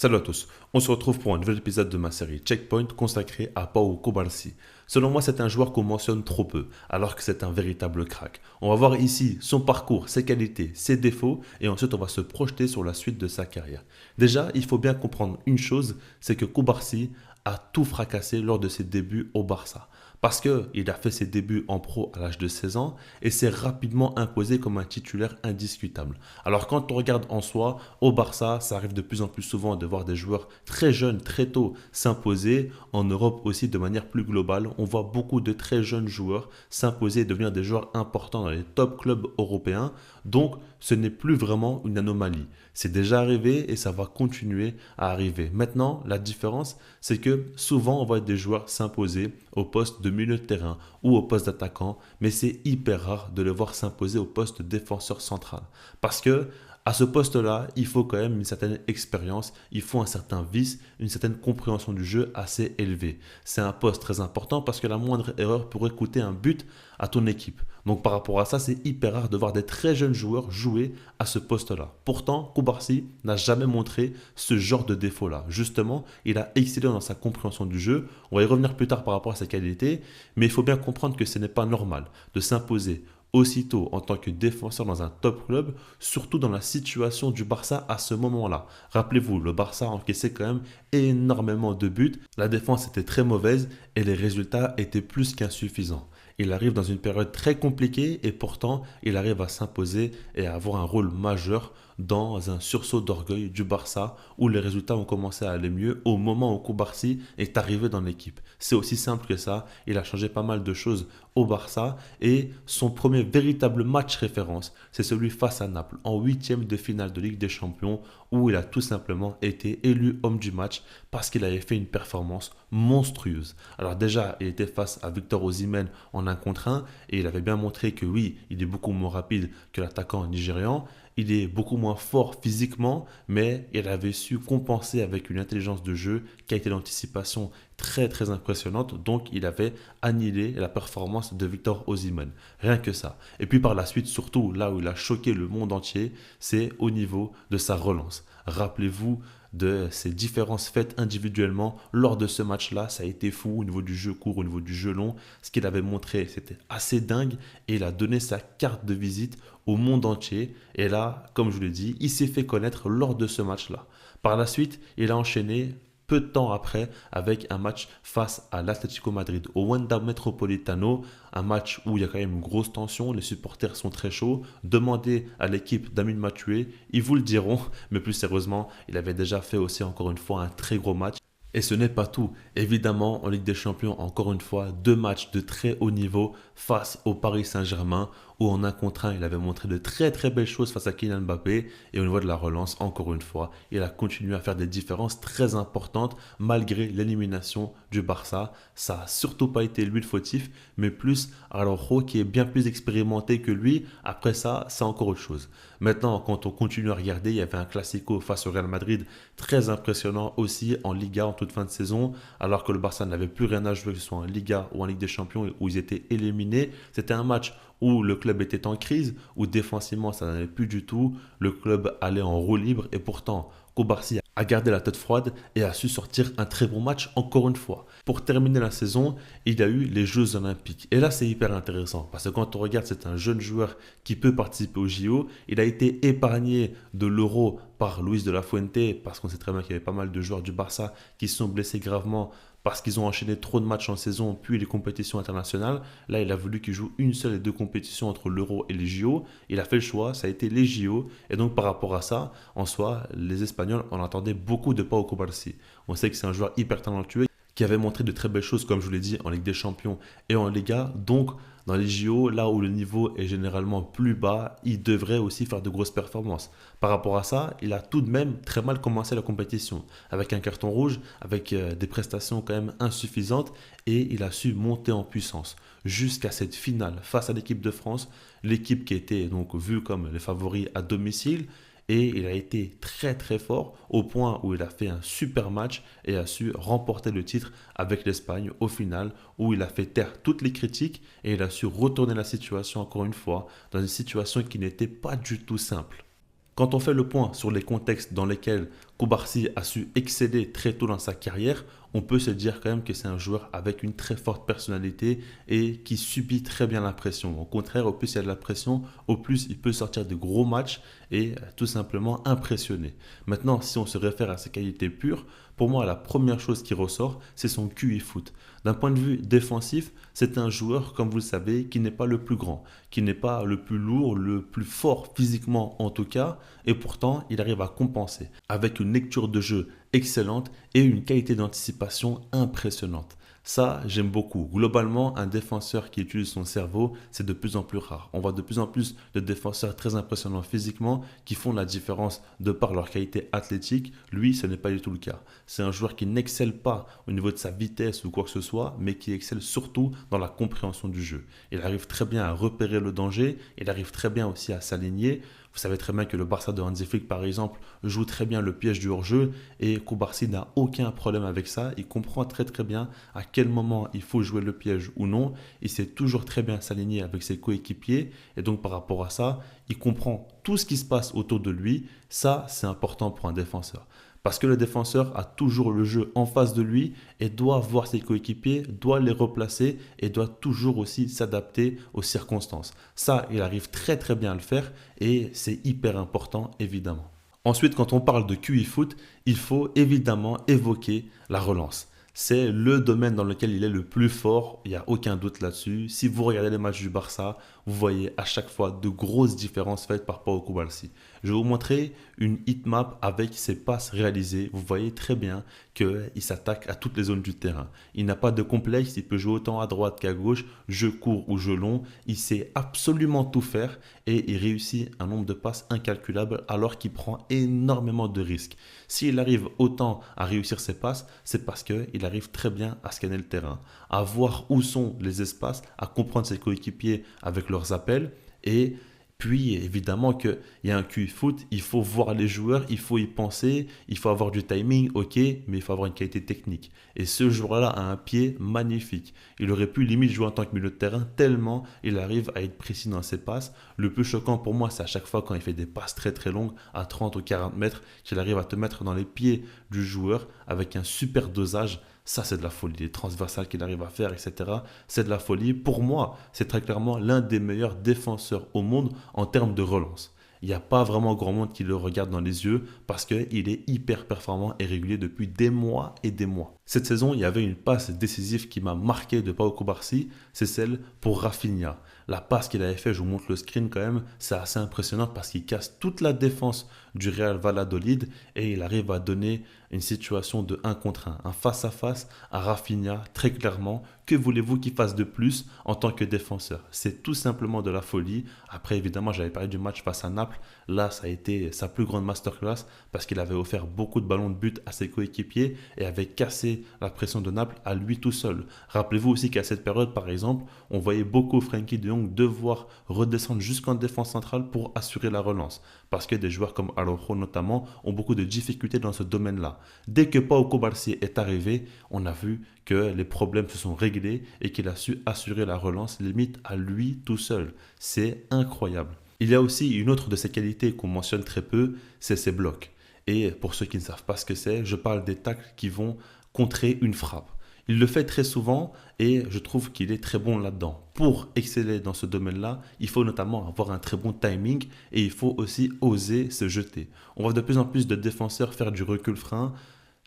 Salut à tous, on se retrouve pour un nouvel épisode de ma série Checkpoint consacrée à Pau Cubarsí. Selon moi, c'est un joueur qu'on mentionne trop peu, alors que c'est un véritable crack. On va voir ici son parcours, ses qualités, ses défauts, et ensuite on va se projeter sur la suite de sa carrière. Déjà, il faut bien comprendre une chose, c'est que Cubarsí a tout fracassé lors de ses débuts au Barça. Parce qu'il a fait ses débuts en pro à l'âge de 16 ans et s'est rapidement imposé comme un titulaire indiscutable. Alors quand on regarde en soi, au Barça, ça arrive de plus en plus souvent de voir des joueurs très jeunes, très tôt, s'imposer. En Europe aussi, de manière plus globale, on voit beaucoup de très jeunes joueurs s'imposer et devenir des joueurs importants dans les top clubs européens. Donc, ce n'est plus vraiment une anomalie. C'est déjà arrivé et ça va continuer à arriver. Maintenant, la différence, c'est que souvent, on voit des joueurs s'imposer au poste de milieu de terrain ou au poste d'attaquant, mais c'est hyper rare de les voir s'imposer au poste de défenseur central. Parce que à ce poste-là, il faut quand même une certaine expérience, il faut un certain vice, une certaine compréhension du jeu assez élevée. C'est un poste très important parce que la moindre erreur pourrait coûter un but à ton équipe. Donc par rapport à ça, c'est hyper rare de voir des très jeunes joueurs jouer à ce poste-là. Pourtant, Cubarsí n'a jamais montré ce genre de défaut-là. Justement, il a excellé dans sa compréhension du jeu. On va y revenir plus tard par rapport à sa qualité, mais il faut bien comprendre que ce n'est pas normal de s'imposer aussitôt en tant que défenseur dans un top club, surtout dans la situation du Barça à ce moment-là. Rappelez-vous, le Barça encaissait quand même énormément de buts, la défense était très mauvaise et les résultats étaient plus qu'insuffisants. Il arrive dans une période très compliquée et pourtant il arrive à s'imposer et à avoir un rôle majeur dans un sursaut d'orgueil du Barça où les résultats ont commencé à aller mieux au moment où Cubarsí est arrivé dans l'équipe. C'est aussi simple que ça, il a changé pas mal de choses au Barça et son premier véritable match référence, c'est celui face à Naples en huitième de finale de Ligue des Champions où il a tout simplement été élu homme du match parce qu'il avait fait une performance monstrueuse. Alors déjà, il était face à Victor Osimhen en 1 contre 1 et il avait bien montré que oui, il est beaucoup moins rapide que l'attaquant nigérian. Il est beaucoup moins fort physiquement, mais il avait su compenser avec une intelligence de jeu, qualité d'anticipation très très impressionnante. Donc il avait annihilé la performance de Victor Osimhen. Rien que ça. Et puis par la suite, surtout là où il a choqué le monde entier, c'est au niveau de sa relance. Rappelez-vous de ces différences faites individuellement lors de ce match-là. Ça a été fou au niveau du jeu court, au niveau du jeu long. Ce qu'il avait montré, c'était assez dingue et il a donné sa carte de visite au monde entier. Et là, comme je vous l'ai dit, il s'est fait connaître lors de ce match-là. Par la suite, il a enchaîné peu de temps après avec un match face à l'Atlético Madrid au Wanda Metropolitano, un match où il y a quand même une grosse tension, les supporters sont très chauds. Demandez à l'équipe d'Amin Mathieu, ils vous le diront, mais plus sérieusement, il avait déjà fait aussi encore une fois un très gros match. Et ce n'est pas tout. Évidemment, en Ligue des Champions, encore une fois, 2 matchs de très haut niveau face au Paris Saint-Germain, où en 1 contre 1, il avait montré de très très belles choses face à Kylian Mbappé. Et au niveau de la relance, encore une fois, il a continué à faire des différences très importantes malgré l'élimination du Barça. Ça n'a surtout pas été lui le fautif, mais plus Araujo qui est bien plus expérimenté que lui. Après ça, c'est encore autre chose. Maintenant, quand on continue à regarder, il y avait un Classico face au Real Madrid très impressionnant aussi en Liga en toute fin de saison, alors que le Barça n'avait plus rien à jouer, que ce soit en Liga ou en Ligue des Champions, où ils étaient éliminés. C'était un match où le club était en crise, où défensivement ça n'allait plus du tout, le club allait en roue libre et pourtant Cubarsí a gardé la tête froide et a su sortir un très bon match encore une fois. Pour terminer la saison, il y a eu les Jeux Olympiques. Et là, c'est hyper intéressant parce que quand on regarde, c'est un jeune joueur qui peut participer aux JO. Il a été épargné de l'Euro par Luis de la Fuente parce qu'on sait très bien qu'il y avait pas mal de joueurs du Barça qui se sont blessés gravement parce qu'ils ont enchaîné trop de matchs en saison, puis les compétitions internationales. Là, il a voulu qu'il joue une seule et deux compétitions entre l'Euro et les JO. Il a fait le choix, ça a été les JO. Et donc, par rapport à ça, en soi, les Espagnols en attendaient beaucoup de Pau Cubarsí. On sait que c'est un joueur hyper talentueux qui avait montré de très belles choses, comme je vous l'ai dit, en Ligue des Champions et en Liga. Donc, dans les JO, là où le niveau est généralement plus bas, il devrait aussi faire de grosses performances. Par rapport à ça, il a tout de même très mal commencé la compétition, avec un carton rouge, avec des prestations quand même insuffisantes, et il a su monter en puissance jusqu'à cette finale face à l'équipe de France, l'équipe qui était donc vue comme les favoris à domicile. Et il a été très très fort au point où il a fait un super match et a su remporter le titre avec l'Espagne au final où il a fait taire toutes les critiques et il a su retourner la situation encore une fois dans une situation qui n'était pas du tout simple. Quand on fait le point sur les contextes dans lesquels Koubarsi a su exceller très tôt dans sa carrière, on peut se dire quand même que c'est un joueur avec une très forte personnalité et qui subit très bien la pression. Au contraire, au plus il y a de la pression, au plus il peut sortir de gros matchs et tout simplement impressionner. Maintenant, si on se réfère à ses qualités pures, pour moi, la première chose qui ressort, c'est son QI foot. D'un point de vue défensif, c'est un joueur, comme vous le savez, qui n'est pas le plus grand, qui n'est pas le plus lourd, le plus fort physiquement en tout cas, et pourtant, il arrive à compenser avec une lecture de jeu excellente et une qualité d'anticipation impressionnante. Ça, j'aime beaucoup. Globalement, un défenseur qui utilise son cerveau, c'est de plus en plus rare. On voit de plus en plus de défenseurs très impressionnants physiquement qui font la différence de par leur qualité athlétique. Lui, ce n'est pas du tout le cas. C'est un joueur qui n'excelle pas au niveau de sa vitesse ou quoi que ce soit, mais qui excelle surtout dans la compréhension du jeu. Il arrive très bien à repérer le danger, il arrive très bien aussi à s'aligner. Vous savez très bien que le Barça de Hansi Flick, par exemple, joue très bien le piège du hors-jeu et Koubarsi n'a aucun problème avec ça. Il comprend très très bien à quel moment il faut jouer le piège ou non. Il sait toujours très bien s'aligner avec ses coéquipiers et donc par rapport à ça, il comprend tout ce qui se passe autour de lui. Ça, c'est important pour un défenseur. Parce que le défenseur a toujours le jeu en face de lui et doit voir ses coéquipiers, doit les replacer et doit toujours aussi s'adapter aux circonstances. Ça, il arrive très très bien à le faire et c'est hyper important évidemment. Ensuite, quand on parle de QI foot, il faut évidemment évoquer la relance. C'est le domaine dans lequel il est le plus fort, il n'y a aucun doute là-dessus. Si vous regardez les matchs du Barça, vous voyez à chaque fois de grosses différences faites par Pau Koubarsi. Je vais vous montrer une heatmap avec ses passes réalisées. Vous voyez très bien qu'il s'attaque à toutes les zones du terrain. Il n'a pas de complexe, il peut jouer autant à droite qu'à gauche, jeu court ou jeu long. Il sait absolument tout faire et il réussit un nombre de passes incalculable alors qu'il prend énormément de risques. S'il arrive autant à réussir ses passes, c'est parce qu'il arrive très bien à scanner le terrain, à voir où sont les espaces, à comprendre ses coéquipiers avec leurs appels et puis évidemment qu'il y a un QI foot, il faut voir les joueurs, il faut y penser, il faut avoir du timing, ok, mais il faut avoir une qualité technique. Et ce joueur-là a un pied magnifique. Il aurait pu limite jouer en tant que milieu de terrain tellement il arrive à être précis dans ses passes. Le plus choquant pour moi, c'est à chaque fois quand il fait des passes très très longues, à 30 ou 40 mètres, qu'il arrive à te mettre dans les pieds du joueur avec un super dosage. Ça, c'est de la folie. Les transversales qu'il arrive à faire, etc. C'est de la folie. Pour moi, c'est très clairement l'un des meilleurs défenseurs au monde en termes de relance. Il n'y a pas vraiment grand monde qui le regarde dans les yeux parce qu'il est hyper performant et régulier depuis des mois et des mois. Cette saison, il y avait une passe décisive qui m'a marqué de Pau Koubarsi, c'est celle pour Rafinha. La passe qu'il avait fait, je vous montre le screen quand même, c'est assez impressionnant parce qu'il casse toute la défense du Real Valladolid et il arrive à donner une situation de 1 contre 1, un face-à-face à Rafinha, très clairement. Que voulez-vous qu'il fasse de plus en tant que défenseur? C'est tout simplement de la folie. Après, évidemment, j'avais parlé du match face à Naples. Là, ça a été sa plus grande masterclass parce qu'il avait offert beaucoup de ballons de but à ses coéquipiers et avait cassé la pression de Naples à lui tout seul. Rappelez-vous aussi qu'à cette période, par exemple, on voyait beaucoup Frenkie de Jong devoir redescendre jusqu'en défense centrale pour assurer la relance. Parce que des joueurs comme Araujo notamment ont beaucoup de difficultés dans ce domaine-là. Dès que Pau Koubarsi est arrivé, on a vu que les problèmes se sont réglés et qu'il a su assurer la relance limite à lui tout seul. C'est incroyable. Il y a aussi une autre de ses qualités qu'on mentionne très peu, c'est ses blocs. Et pour ceux qui ne savent pas ce que c'est, je parle des tacles qui vont contrer une frappe. Il le fait très souvent et je trouve qu'il est très bon là-dedans. Pour exceller dans ce domaine-là, il faut notamment avoir un très bon timing et il faut aussi oser se jeter. On voit de plus en plus de défenseurs faire du recul-frein,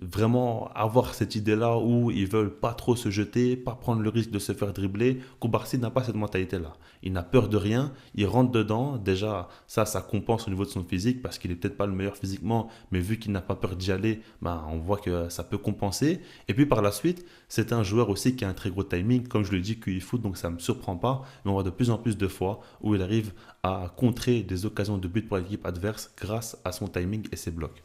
vraiment avoir cette idée-là où ils veulent pas trop se jeter, pas prendre le risque de se faire dribbler. Koubarsi n'a pas cette mentalité-là. Il n'a peur de rien, il rentre dedans. Déjà, ça compense au niveau de son physique parce qu'il est peut-être pas le meilleur physiquement, mais vu qu'il n'a pas peur d'y aller, on voit que ça peut compenser. Et puis par la suite, c'est un joueur aussi qui a un très gros timing, comme je le dis, QI foot, donc ça ne me surprend pas. Mais on voit de plus en plus de fois où il arrive à contrer des occasions de but pour l'équipe adverse grâce à son timing et ses blocs.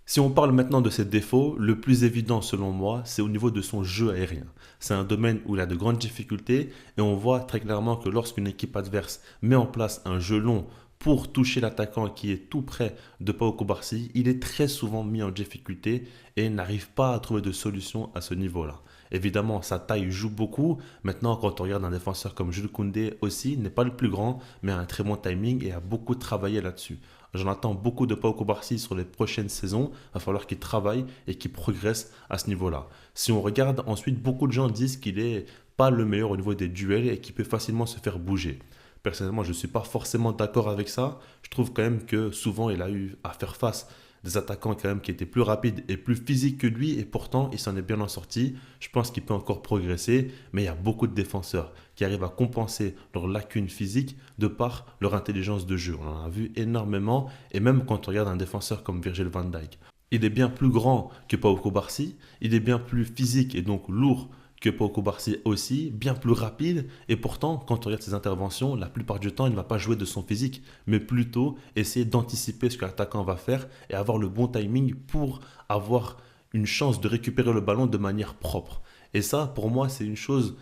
Si on parle maintenant de ses défauts, le plus évident selon moi, c'est au niveau de son jeu aérien. C'est un domaine où il a de grandes difficultés et on voit très clairement que lorsqu'une équipe adverse met en place un jeu long pour toucher l'attaquant qui est tout près de Pau Koubarsi, il est très souvent mis en difficulté et n'arrive pas à trouver de solution à ce niveau-là. Évidemment, sa taille joue beaucoup. Maintenant, quand on regarde un défenseur comme Jules Koundé aussi, il n'est pas le plus grand, mais a un très bon timing et a beaucoup travaillé là-dessus. J'en attends beaucoup de Pau Cubarsí sur les prochaines saisons. Il va falloir qu'il travaille et qu'il progresse à ce niveau-là. Si on regarde ensuite, beaucoup de gens disent qu'il est pas le meilleur au niveau des duels et qu'il peut facilement se faire bouger. Personnellement, je ne suis pas forcément d'accord avec ça. Je trouve quand même que souvent, il a eu à faire face des attaquants quand même qui étaient plus rapides et plus physiques que lui et pourtant il s'en est bien en sorti. Je pense qu'il peut encore progresser, mais il y a beaucoup de défenseurs qui arrivent à compenser leurs lacunes physiques de par leur intelligence de jeu. On en a vu énormément et même quand on regarde un défenseur comme Virgil van Dijk, il est bien plus grand que Pau Cubarsí, il est bien plus physique et donc lourd que Pau Cubarsí aussi, bien plus rapide. Et pourtant, quand on regarde ses interventions, la plupart du temps, il ne va pas jouer de son physique, mais plutôt essayer d'anticiper ce que l'attaquant va faire et avoir le bon timing pour avoir une chance de récupérer le ballon de manière propre. Et ça, pour moi, c'est une chose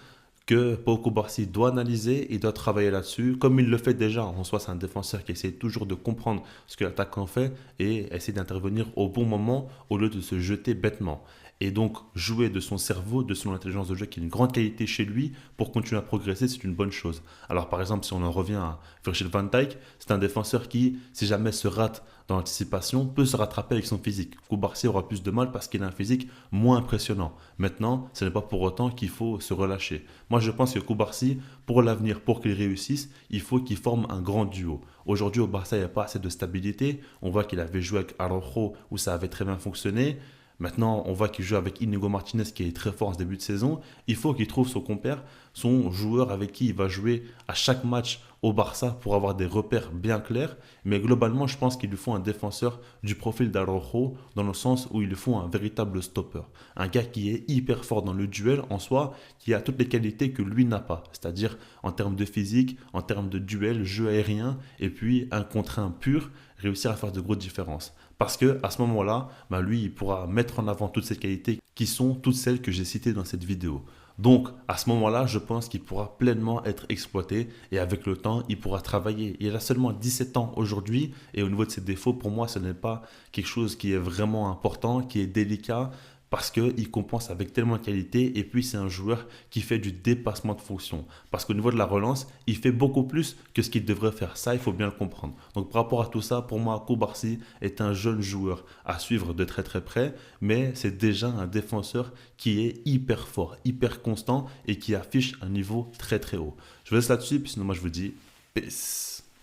que Pau Cubarsí doit analyser, il doit travailler là-dessus, comme il le fait déjà. En soi, c'est un défenseur qui essaie toujours de comprendre ce que l'attaquant fait et essaie d'intervenir au bon moment au lieu de se jeter bêtement. Et donc, jouer de son cerveau, de son intelligence de jeu, qui est une grande qualité chez lui, pour continuer à progresser, c'est une bonne chose. Alors, par exemple, si on en revient à Virgil van Dijk, c'est un défenseur qui, si jamais se rate dans l'anticipation, peut se rattraper avec son physique. Cubarsí aura plus de mal parce qu'il a un physique moins impressionnant. Maintenant, ce n'est pas pour autant qu'il faut se relâcher. Moi, je pense que Cubarsí, pour l'avenir, pour qu'il réussisse, il faut qu'il forme un grand duo. Aujourd'hui, au Barça, il n'y a pas assez de stabilité. On voit qu'il avait joué avec Araujo où ça avait très bien fonctionné. Maintenant, on voit qu'il joue avec Inigo Martinez qui est très fort en ce début de saison. Il faut qu'il trouve son compère, son joueur avec qui il va jouer à chaque match au Barça pour avoir des repères bien clairs. Mais globalement, je pense qu'il lui faut un défenseur du profil d'Araujo dans le sens où il lui faut un véritable stopper. Un gars qui est hyper fort dans le duel en soi, qui a toutes les qualités que lui n'a pas. C'est-à-dire en termes de physique, en termes de duel, jeu aérien et puis un contre un pur, réussir à faire de grosses différences. Parce que à ce moment-là, lui, il pourra mettre en avant toutes ces qualités qui sont toutes celles que j'ai citées dans cette vidéo. Donc, à ce moment-là, je pense qu'il pourra pleinement être exploité et avec le temps, il pourra travailler. Il a seulement 17 ans aujourd'hui et au niveau de ses défauts, pour moi, ce n'est pas quelque chose qui est vraiment important, qui est délicat parce qu'il compense avec tellement de qualité et puis c'est un joueur qui fait du dépassement de fonction. Parce qu'au niveau de la relance, il fait beaucoup plus que ce qu'il devrait faire. Ça, il faut bien le comprendre. Donc par rapport à tout ça, pour moi, Cubarsí est un jeune joueur à suivre de très très près, mais c'est déjà un défenseur qui est hyper fort, hyper constant et qui affiche un niveau très très haut. Je vous laisse là-dessus, puis sinon moi je vous dis peace.